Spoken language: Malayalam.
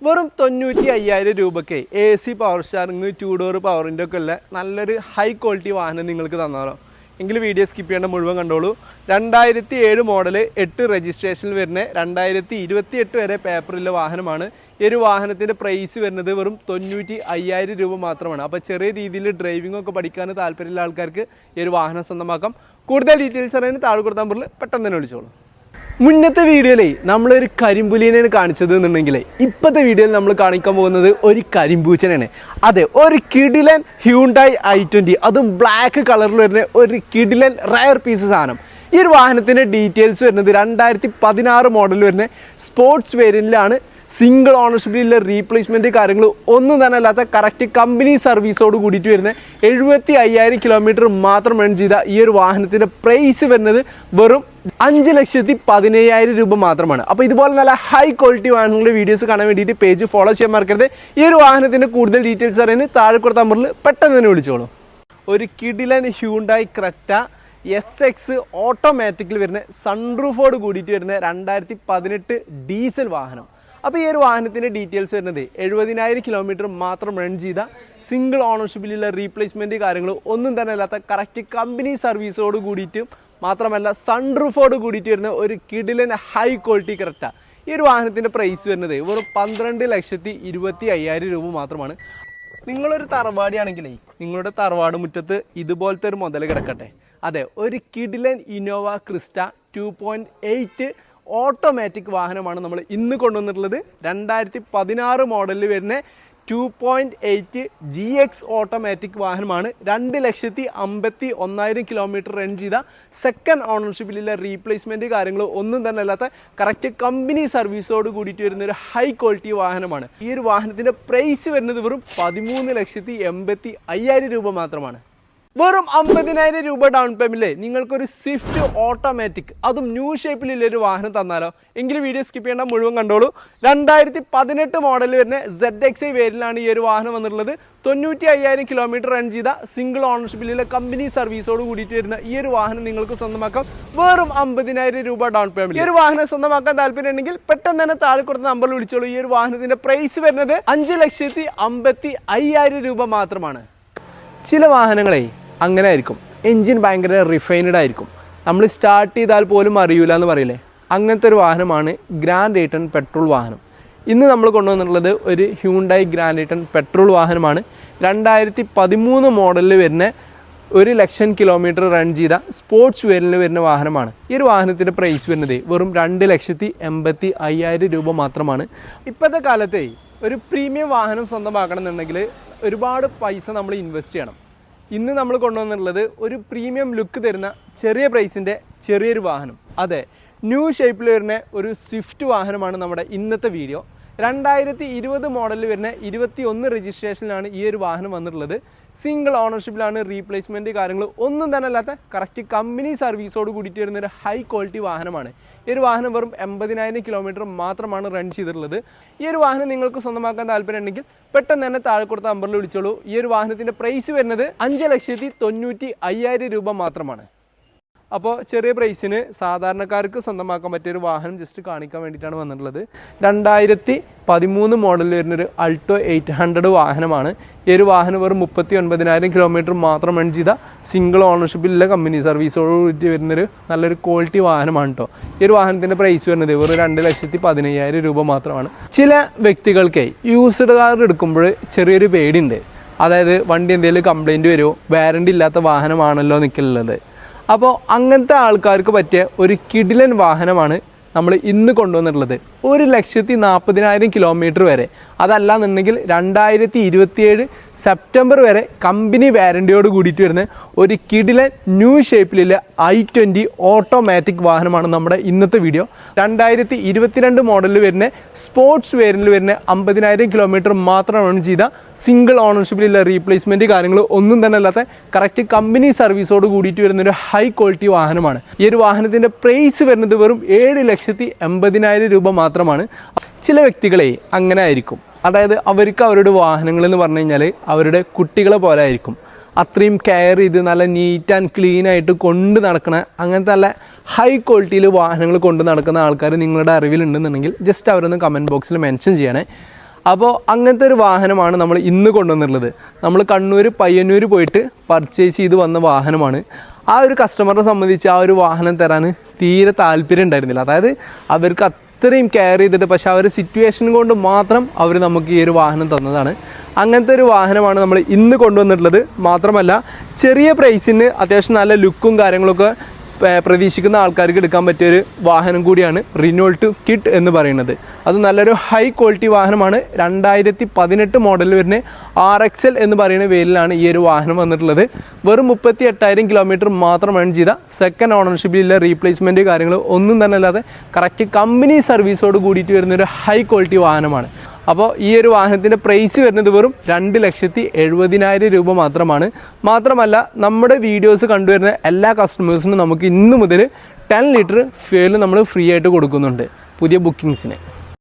വെറും 95,000 രൂപയ്ക്ക് AC പവർ സ്റ്റാറിങ് 2 ഡോർ പവറിൻ്റെ ഒക്കെ ഉള്ള നല്ലൊരു ഹൈ ക്വാളിറ്റി വാഹനം നിങ്ങൾക്ക് തന്നാലോ? എങ്കിൽ വീഡിയോ സ്കിപ്പ് ചെയ്യേണ്ട മുഴുവൻ കണ്ടോളൂ. 2007 മോഡൽ 8 രജിസ്ട്രേഷനിൽ വരുന്ന 2028 വരെ പേപ്പറുള്ള വാഹനമാണ്. ഈ ഒരു വാഹനത്തിൻ്റെ പ്രൈസ് വരുന്നത് വെറും 95,000 രൂപ മാത്രമാണ്. അപ്പോൾ ചെറിയ രീതിയിൽ ഡ്രൈവിംഗ് ഒക്കെ പഠിക്കാൻ താല്പര്യമുള്ള ആൾക്കാർക്ക് ഈ ഒരു വാഹനം സ്വന്തമാക്കാം. കൂടുതൽ ഡീറ്റെയിൽസ് അറിയാൻ താഴെ കൊടുത്ത നമ്പറിൽ പെട്ടെന്ന് തന്നെ വിളിച്ചോളൂ. മുന്നത്തെ വീഡിയോയിലേ നമ്മളൊരു കരിമ്പുലിനെയാണ് കാണിച്ചത് എന്നുണ്ടെങ്കിൽ ഇപ്പോഴത്തെ വീഡിയോയിൽ നമ്മൾ കാണിക്കാൻ പോകുന്നത് ഒരു കരിമ്പൂച്ചനാണ്. അതെ, ഒരു കിഡിലൻ ഹ്യൂണ്ടായി i20, അതും ബ്ലാക്ക് കളറിൽ വരുന്ന ഒരു കിഡിലൻ റയർ പീസ് സാധനം. ഈ ഒരു വാഹനത്തിൻ്റെ ഡീറ്റെയിൽസ് വരുന്നത് 2016 മോഡൽ വരുന്ന സ്പോർട്സ് വേരിയൻറ്റിലാണ്. സിംഗിൾ ഓണർഷിപ്പിലുള്ള റീപ്ലേസ്മെൻറ്റ് കാര്യങ്ങൾ ഒന്നും തന്നെ അല്ലാത്ത കറക്റ്റ് കമ്പനി സർവീസോട് കൂടിയിട്ട് വരുന്ന 75,000 കിലോമീറ്റർ മാത്രം റൺ ചെയ്ത ഈ ഒരു വാഹനത്തിൻ്റെ പ്രൈസ് വരുന്നത് വെറും 5,17,000 രൂപ മാത്രമാണ്. അപ്പോൾ ഇതുപോലെ നല്ല ഹൈ ക്വാളിറ്റി വാഹനങ്ങളുടെ വീഡിയോസ് കാണാൻ വേണ്ടിയിട്ട് പേജ് ഫോളോ ചെയ്യാൻ മറക്കരുത്. ഈ ഒരു വാഹനത്തിൻ്റെ കൂടുതൽ ഡീറ്റെയിൽസ് അറിയാൻ താഴെ കൊടുത്ത നമ്പറിൽ പെട്ടെന്ന് തന്നെ വിളിച്ചോളൂ. ഒരു കിഡിലൻ ഹ്യൂണ്ടായി ക്രെറ്റ SX ഓട്ടോമാറ്റിക്കിൽ വരുന്ന സൺറൂഫോട് കൂടിയിട്ട് വരുന്ന 2018 ഡീസൽ വാഹനം. അപ്പോൾ ഈ ഒരു വാഹനത്തിൻ്റെ ഡീറ്റെയിൽസ് വരുന്നത് 70,000 കിലോമീറ്റർ മാത്രം റൺ ചെയ്ത സിംഗിൾ ഓണർഷിപ്പിലുള്ള റീപ്ലേസ്മെൻറ്റ് കാര്യങ്ങൾ ഒന്നും തന്നെ അല്ലാത്ത കറക്റ്റ് കമ്പനി സർവീസോട് കൂടിയിട്ട് മാത്രമല്ല സൺറൂഫോട് കൂടിയിട്ട് വരുന്ന ഒരു കിഡിലൻ ഹൈ ക്വാളിറ്റി ക്രെറ്റ. ഈ ഒരു വാഹനത്തിൻ്റെ പ്രൈസ് വരുന്നത് വെറും 12,25,000 രൂപ മാത്രമാണ്. നിങ്ങളൊരു തറവാടിയാണെങ്കിലേ നിങ്ങളുടെ തറവാട് മുറ്റത്ത് ഇതുപോലത്തെ ഒരു മുതൽ കിടക്കട്ടെ. അതെ, ഒരു കിഡിലൻ ഇന്നോവ ക്രിസ്റ്റ 2.8 ഓട്ടോമാറ്റിക് വാഹനമാണ് നമ്മൾ ഇന്ന് കൊണ്ടുവന്നിട്ടുള്ളത്. 2016 മോഡലിൽ വരുന്ന 2.8 GX ഓട്ടോമാറ്റിക് വാഹനമാണ്. 2,51,000 കിലോമീറ്റർ റൺ ചെയ്ത സെക്കൻഡ് ഓണർഷിപ്പിലുള്ള റീപ്ലേസ്മെൻറ്റ് കാര്യങ്ങൾ ഒന്നും തന്നെ അല്ലാത്ത കറക്റ്റ് കമ്പനി സർവീസോട് കൂടിയിട്ട് വരുന്ന ഒരു ഹൈ ക്വാളിറ്റി വാഹനമാണ്. ഈ ഒരു വാഹനത്തിൻ്റെ പ്രൈസ് വരുന്നത് വെറും 13,85,000 രൂപ മാത്രമാണ്. വെറും 50,000 രൂപ ഡൗൺ പേയ്മെൻറ്റിലെ നിങ്ങൾക്കൊരു സ്വിഫ്റ്റ് ഓട്ടോമാറ്റിക് അതും ന്യൂ ഷേപ്പിലുള്ളൊരു വാഹനം തന്നാലോ? എങ്കിലും വീഡിയോ സ്കിപ്പ് ചെയ്യേണ്ട മുഴുവൻ കണ്ടോളൂ. 2018 മോഡൽ വരുന്ന ZXi വേരിയന്റിലാണ് ഈ ഒരു വാഹനം വന്നിട്ടുള്ളത്. 95,000 കിലോമീറ്റർ റൺ ചെയ്ത സിംഗിൾ ഓണർഷിപ്പിലുള്ള കമ്പനി സർവീസോട് കൂടിയിട്ട് വരുന്ന ഈ ഒരു വാഹനം നിങ്ങൾക്ക് സ്വന്തമാക്കാം. വെറും 50,000 രൂപ ഡൗൺ പേയ്മെൻറ്റ്. ഈ ഒരു വാഹനം സ്വന്തമാക്കാൻ താല്പര്യം ഉണ്ടെങ്കിൽ പെട്ടെന്ന് തന്നെ താഴെ കൊടുത്ത നമ്പറിൽ വിളിച്ചോളൂ. ഈ ഒരു വാഹനത്തിൻ്റെ പ്രൈസ് വരുന്നത് 5,55,000 രൂപ മാത്രമാണ്. ചില വാഹനങ്ങളെ അങ്ങനെ ആയിരിക്കും, എൻജിൻ ഭയങ്കര റിഫൈൻഡ് ആയിരിക്കും, നമ്മൾ സ്റ്റാർട്ട് ചെയ്താൽ പോലും അറിയില്ല എന്ന് പറയില്ലേ, അങ്ങനത്തെ ഒരു വാഹനമാണ് ഗ്രാൻഡ് ഐറ്റൺ പെട്രോൾ വാഹനം. ഇന്ന് നമ്മൾ കൊണ്ടുവന്നിട്ടുള്ളത് ഒരു ഹ്യൂണ്ടായി ഗ്രാൻഡ് ഐറ്റൺ പെട്രോൾ വാഹനമാണ്. 2013 മോഡലിൽ വരുന്ന 1,00,000 കിലോമീറ്റർ റൺ ചെയ്ത സ്പോർട്സ് വേരിയന്റിൽ വരുന്ന വാഹനമാണ്. ഈ ഒരു വാഹനത്തിൻ്റെ പ്രൈസ് വരുന്നത് വെറും 2,85,000 രൂപ മാത്രമാണ്. ഇപ്പോഴത്തെ കാലത്തെ ഒരു പ്രീമിയം വാഹനം സ്വന്തമാക്കണം എന്നുണ്ടെങ്കിൽ ഒരുപാട് പൈസ നമ്മൾ ഇൻവെസ്റ്റ് ചെയ്യണം. ഇന്ന് നമ്മൾ കൊണ്ടുവന്നിട്ടുള്ളത് ഒരു പ്രീമിയം ലുക്ക് തരുന്ന ചെറിയ പ്രൈസിൻ്റെ ചെറിയൊരു വാഹനം. അതെ, ന്യൂ ഷേപ്പിൽ വരുന്ന ഒരു സ്വിഫ്റ്റ് വാഹനമാണ് നമ്മുടെ ഇന്നത്തെ വീഡിയോ. 2020 മോഡലിൽ വരുന്ന 21 രജിസ്ട്രേഷനിലാണ് ഈ ഒരു വാഹനം വന്നിട്ടുള്ളത്. സിംഗിൾ ഓണർഷിപ്പിലാണ്. റീപ്ലേസ്മെൻറ്റ് കാര്യങ്ങൾ ഒന്നും തന്നെ അല്ലാത്ത കറക്റ്റ് കമ്പനി സർവീസോട് കൂടിയിട്ട് വരുന്നൊരു ഹൈ ക്വാളിറ്റി വാഹനമാണ്. ഈ ഒരു വാഹനം വെറും 80,000 കിലോമീറ്റർ മാത്രമാണ് റൺ ചെയ്തിട്ടുള്ളത്. ഈ ഒരു വാഹനം നിങ്ങൾക്ക് സ്വന്തമാക്കാൻ താല്പര്യം ഉണ്ടെങ്കിൽ പെട്ടെന്ന് തന്നെ താഴെ കൊടുത്ത നമ്പറിൽ വിളിച്ചോളൂ. ഈ ഒരു വാഹനത്തിൻ്റെ പ്രൈസ് വരുന്നത് 5,90,000 രൂപ മാത്രമാണ്. അപ്പോൾ ചെറിയ പ്രൈസിന് സാധാരണക്കാർക്ക് സ്വന്തമാക്കാൻ പറ്റിയൊരു വാഹനം ജസ്റ്റ് കാണിക്കാൻ വേണ്ടിയിട്ടാണ് വന്നിട്ടുള്ളത്. 2013 മോഡലിൽ വരുന്നൊരു അൾട്ടോ 800 വാഹനമാണ്. ഈ ഒരു വാഹനം വെറും 39,000 കിലോമീറ്റർ മാത്രം റൺ ചെയ്ത സിംഗിൾ ഓണർഷിപ്പിലുള്ള കമ്പനി സർവീസോട് കൂടി വരുന്നൊരു നല്ലൊരു ക്വാളിറ്റി വാഹനമാണ് കേട്ടോ. ഈ ഒരു വാഹനത്തിൻ്റെ പ്രൈസ് വരുന്നത് വെറും 2,15,000 രൂപ മാത്രമാണ്. ചില വ്യക്തികൾക്ക് യൂസ്ഡ് കാർ എടുക്കുമ്പോൾ ചെറിയൊരു പേടിയുണ്ട്. അതായത് വണ്ടി എന്തെങ്കിലും കംപ്ലൈൻറ്റ് വരുമോ, വാറണ്ടി ഇല്ലാത്ത വാഹനമാണല്ലോ നിൽക്കുള്ളത്. അപ്പോൾ അങ്ങനത്തെ ആൾക്കാർക്ക് പറ്റിയ ഒരു കിഡിലൻ വാഹനമാണ് നമ്മൾ ഇന്ന് കൊണ്ടുവന്നിട്ടുള്ളത്. 1,40,000 കിലോമീറ്റർ വരെ, അതല്ല എന്നുണ്ടെങ്കിൽ 2027 സെപ്റ്റംബർ വരെ കമ്പനി വാറണ്ടിയോട് കൂടിയിട്ട് വരുന്ന ഒരു കിഡിലൻ ന്യൂ ഷേപ്പിലുള്ള i20 ഓട്ടോമാറ്റിക് വാഹനമാണ് നമ്മുടെ ഇന്നത്തെ വീഡിയോ. 2022 മോഡലിൽ വരുന്ന സ്പോർട്സ് വേരിയന്റിൽ വരുന്ന 50,000 കിലോമീറ്റർ മാത്രം റൺ ചെയ്ത സിംഗിൾ ഓണർഷിപ്പിലുള്ള റീപ്ലേസ്മെൻറ്റ് കാര്യങ്ങൾ ഒന്നും തന്നെ അല്ലാത്ത കറക്റ്റ് കമ്പനി സർവീസോട് കൂടിയിട്ട് വരുന്നൊരു ഹൈ ക്വാളിറ്റി വാഹനമാണ്. ഈ ഒരു വാഹനത്തിൻ്റെ പ്രൈസ് വരുന്നത് വെറും 7,80,000 രൂപ മാത്രമാണ്. ചില വ്യക്തികളെ അങ്ങനെ ആയിരിക്കും, അതായത് അവർക്ക് അവരുടെ വാഹനങ്ങൾ എന്ന് പറഞ്ഞു കഴിഞ്ഞാൽ അവരുടെ കുട്ടികളെ പോലെ ആയിരിക്കും. അത്രയും കെയർ ചെയ്ത് നല്ല നീറ്റ് ആൻഡ് ക്ലീൻ ആയിട്ട് കൊണ്ട് നടക്കണ അങ്ങനത്തെ നല്ല ഹൈ ക്വാളിറ്റിയിൽ വാഹനങ്ങൾ കൊണ്ട് നടക്കുന്ന ആൾക്കാർ നിങ്ങളുടെ അറിവിലുണ്ടെന്നുണ്ടെങ്കിൽ ജസ്റ്റ് അവരൊന്ന് കമൻറ്റ് ബോക്സിൽ മെൻഷൻ ചെയ്യണേ. അപ്പോൾ അങ്ങനത്തെ ഒരു വാഹനമാണ് നമ്മൾ ഇന്ന് കൊണ്ടുവന്നിട്ടുള്ളത്. നമ്മൾ കണ്ണൂർ പയ്യന്നൂർ പോയിട്ട് പർച്ചേസ് ചെയ്ത് വന്ന വാഹനമാണ്. ആ ഒരു കസ്റ്റമറിനെ സംബന്ധിച്ച് ആ ഒരു വാഹനം തരാൻ തീരെ താല്പര്യം ഉണ്ടായിരുന്നില്ല. അതായത് അവർക്ക് അത്രയും കെയർ ചെയ്തിട്ട്, പക്ഷേ ആ ഒരു സിറ്റുവേഷൻ കൊണ്ട് മാത്രം അവർ നമുക്ക് ഈ ഒരു വാഹനം തന്നതാണ്. അങ്ങനത്തെ ഒരു വാഹനമാണ് നമ്മൾ ഇന്ന് കൊണ്ടുവന്നിട്ടുള്ളത്. മാത്രമല്ല ചെറിയ പ്രൈസിന് അത്യാവശ്യം നല്ല ലുക്കും കാര്യങ്ങളൊക്കെ പ്രതീക്ഷിക്കുന്ന ആൾക്കാർക്ക് എടുക്കാൻ പറ്റിയൊരു വാഹനം കൂടിയാണ് റിനോൾട്ട് കിഡ് എന്ന് പറയുന്നത്. അത് നല്ലൊരു ഹൈ ക്വാളിറ്റി വാഹനമാണ്. 2018 മോഡലിൽ വരുന്ന RXL എന്ന് പറയുന്ന വേരിലാണ് ഈ ഒരു വാഹനം വന്നിട്ടുള്ളത്. വെറും 38,000 കിലോമീറ്റർ മാത്രം റൺ ചെയ്ത, സെക്കൻഡ് ഓണർഷിപ്പിലുള്ള റീപ്ലേസ്മെൻറ്റ് കാര്യങ്ങൾ ഒന്നും തന്നെ അല്ലാതെ കറക്റ്റ് കമ്പനി സർവീസോട് കൂടിയിട്ട് വരുന്നൊരു ഹൈ ക്വാളിറ്റി വാഹനമാണ്. അപ്പോൾ ഈ ഒരു വാഹനത്തിൻ്റെ പ്രൈസ് വരുന്നത് വെറും 2,70,000 രൂപ മാത്രമാണ്. മാത്രമല്ല നമ്മുടെ വീഡിയോസ് കണ്ടുവരുന്ന എല്ലാ കസ്റ്റമേഴ്സിനും നമുക്ക് ഇന്ന് മുതൽ 10 ലിറ്റർ ഫ്യൂവൽ നമ്മൾ ഫ്രീ ആയിട്ട് കൊടുക്കുന്നുണ്ട് പുതിയ ബുക്കിങ്സിന്.